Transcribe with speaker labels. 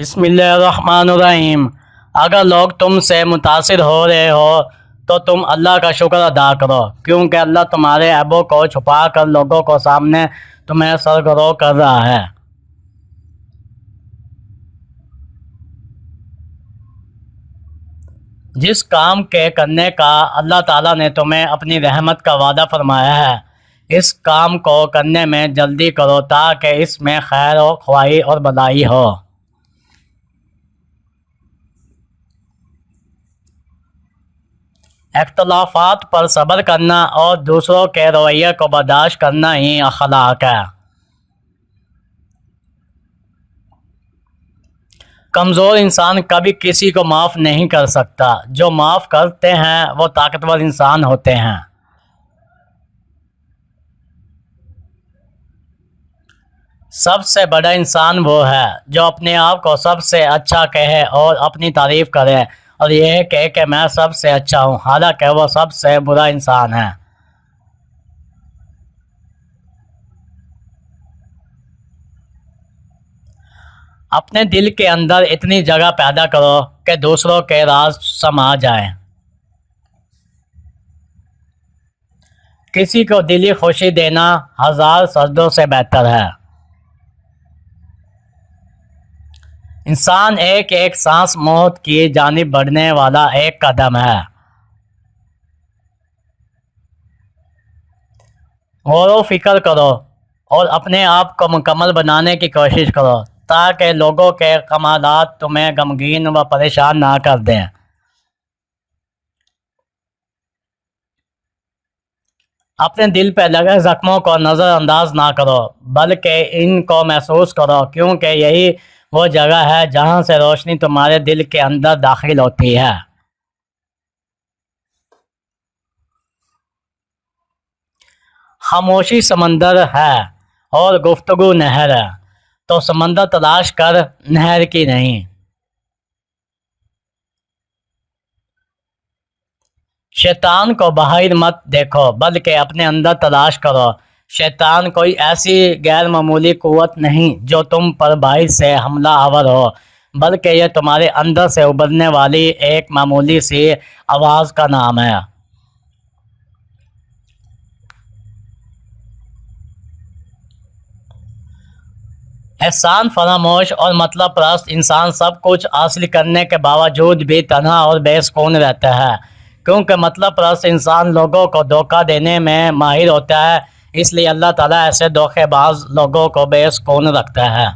Speaker 1: بسم اللہ الرحمن الرحیم۔ اگر لوگ تم سے متاثر ہو رہے ہو تو تم اللہ کا شکر ادا کرو، کیونکہ اللہ تمہارے عیبوں کو چھپا کر لوگوں کو سامنے تمہیں سرگرو کر رہا ہے۔ جس کام کے کرنے کا اللہ تعالیٰ نے تمہیں اپنی رحمت کا وعدہ فرمایا ہے، اس کام کو کرنے میں جلدی کرو تاکہ اس میں خیر و خواہی اور بھلائی ہو۔ اختلافات پر صبر کرنا اور دوسروں کے رویے کو برداشت کرنا ہی اخلاق ہے۔ کمزور انسان کبھی کسی کو معاف نہیں کر سکتا، جو معاف کرتے ہیں وہ طاقتور انسان ہوتے ہیں۔ سب سے بڑا انسان وہ ہے جو اپنے آپ کو سب سے اچھا کہے اور اپنی تعریف کرے اور یہ کہے کہ میں سب سے اچھا ہوں، حالانکہ وہ سب سے برا انسان ہے۔ اپنے دل کے اندر اتنی جگہ پیدا کرو کہ دوسروں کے راز سما جائیں۔ کسی کو دلی خوشی دینا 1000 سجدوں سے بہتر ہے۔ انسان ایک ایک سانس موت کی جانب بڑھنے والا ایک قدم ہے۔ غور و فکر کرو اور اپنے آپ کو مکمل بنانے کی کوشش کرو تاکہ لوگوں کے کمالات تمہیں غمگین و پریشان نہ کر دیں۔ اپنے دل پہ لگے زخموں کو نظر انداز نہ کرو بلکہ ان کو محسوس کرو، کیونکہ یہی وہ جگہ ہے جہاں سے روشنی تمہارے دل کے اندر داخل ہوتی ہے۔ خاموشی سمندر ہے اور گفتگو نہر ہے، تو سمندر تلاش کر نہر کی نہیں۔ شیطان کو باہر مت دیکھو بلکہ اپنے اندر تلاش کرو۔ شیطان کوئی ایسی غیر معمولی قوت نہیں جو تم پر باہر سے حملہ آور ہو، بلکہ یہ تمہارے اندر سے ابھرنے والی ایک معمولی سی آواز کا نام ہے۔ احسان فراموش اور مطلب پرست انسان سب کچھ حاصل کرنے کے باوجود بھی تنہا اور بے سکون رہتا ہے، کیونکہ مطلب پرست انسان لوگوں کو دھوکہ دینے میں ماہر ہوتا ہے، اس لیے اللہ تعالیٰ ایسے دھوکے باز لوگوں کو بے سکون رکھتا ہے۔